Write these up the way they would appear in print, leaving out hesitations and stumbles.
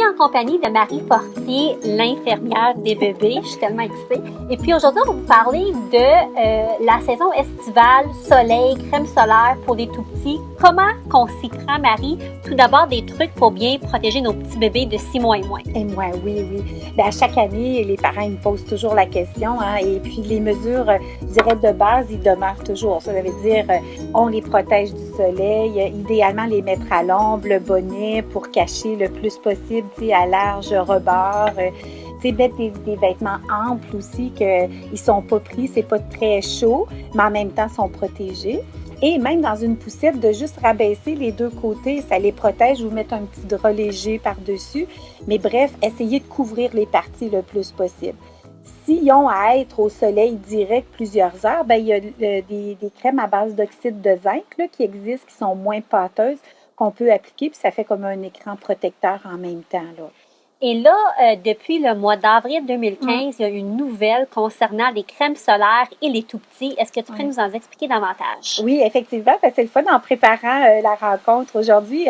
en compagnie de Marie Fortier, l'infirmière des bébés. Je suis tellement excitée. Et puis aujourd'hui, on va vous parler de la saison estivale, soleil, crème solaire pour les tout-petits. Comment qu'on s'y prend, Marie? Tout d'abord, des trucs pour bien protéger nos petits bébés de 6 mois et moins. Et moi, oui. Bien, à chaque année, les parents ils me posent toujours la question. Et puis, les mesures, je dirais, de base, ils demeurent toujours. Ça veut dire, on les protège du soleil. Idéalement, les mettre à l'ombre, le bonnet pour cacher le plus possible, à large rebord. Mettre des vêtements amples aussi, qu'ils sont pas pris, c'est pas très chaud, mais en même temps, sont protégés. Et même dans une poussette, de juste rabaisser les deux côtés, ça les protège ou mettre un petit drap léger par-dessus. Mais bref, essayez de couvrir les parties le plus possible. S'ils ont à être au soleil direct plusieurs heures, il y a des crèmes à base d'oxyde de zinc qui existent, qui sont moins pâteuses, qu'on peut appliquer, puis ça fait comme un écran protecteur en même temps, là. Et là, depuis le mois d'avril 2015, il y a une nouvelle concernant les crèmes solaires et les tout-petits. Est-ce que tu pourrais nous en expliquer davantage? Oui, effectivement, c'est le fun en préparant la rencontre aujourd'hui.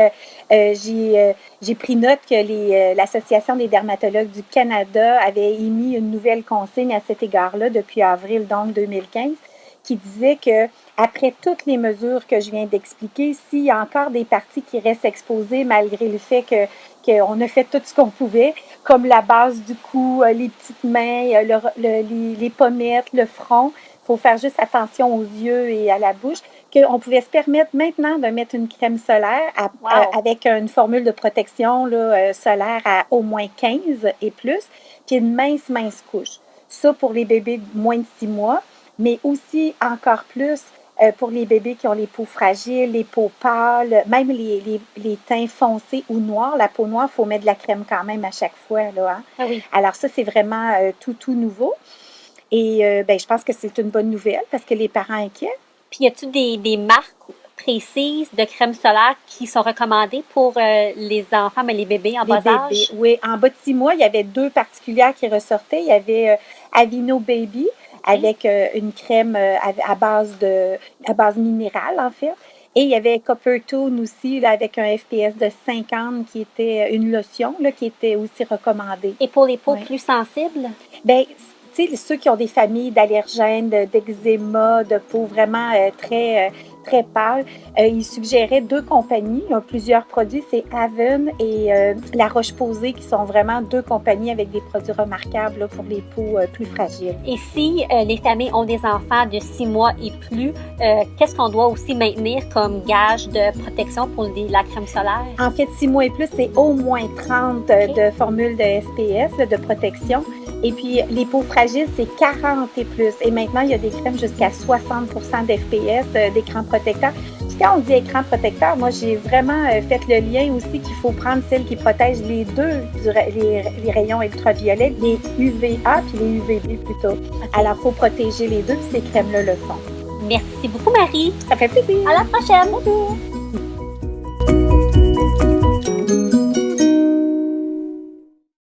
J'ai pris note que l'Association des dermatologues du Canada avait émis une nouvelle consigne à cet égard-là depuis avril donc 2015, qui disait que après toutes les mesures que je viens d'expliquer, s'il y a encore des parties qui restent exposées malgré le fait qu'on a fait tout ce qu'on pouvait, comme la base du cou, les petites mains, les pommettes, le front, il faut faire juste attention aux yeux et à la bouche, qu'on pouvait se permettre maintenant de mettre une crème solaire avec une formule de protection solaire à au moins 15 et plus, puis une mince couche. Ça pour les bébés de moins de 6 mois, mais aussi encore plus pour les bébés qui ont les peaux fragiles, les peaux pâles, même les teints foncés ou noirs. La peau noire, il faut mettre de la crème quand même à chaque fois. Là, Ah oui. Alors ça, c'est vraiment tout nouveau. Et je pense que c'est une bonne nouvelle parce que les parents inquiets. Puis y a-t-il des marques précises de crème solaire qui sont recommandées pour les enfants, mais les bébés en bas âge? Oui, en bas de 6 mois, il y avait 2 particulières qui ressortaient. Il y avait Aveeno Baby, avec une crème à base minérale, en fait. Et il y avait Coppertone aussi, là, avec un FPS de 50, qui était une lotion, là, qui était aussi recommandée. Et pour les peaux plus sensibles? Bien, tu sais, ceux qui ont des familles d'allergènes, d'eczéma, de peau vraiment très pâle, ils suggéraient 2 compagnies. Il y a plusieurs produits, c'est Avon et La Roche-Posay, qui sont vraiment 2 compagnies avec des produits remarquables là, pour les peaux plus fragiles. Et si les familles ont des enfants de 6 mois et plus, qu'est-ce qu'on doit aussi maintenir comme gage de protection pour la crème solaire? En fait, 6 mois et plus, c'est au moins 30 de formules de SPS, là, de protection. Et puis, les peaux fragiles, c'est 40 et plus. Et maintenant, il y a des crèmes jusqu'à 60% d'FPS, d'écran protecteur. Puis quand on dit écran protecteur, moi, j'ai vraiment fait le lien aussi qu'il faut prendre celles qui protègent les deux, les rayons ultraviolets, les UVA puis les UVB plutôt. Okay. Alors, il faut protéger les deux, puis ces crèmes-là le font. Merci beaucoup, Marie. Ça fait plaisir. À la prochaine. Bonjour.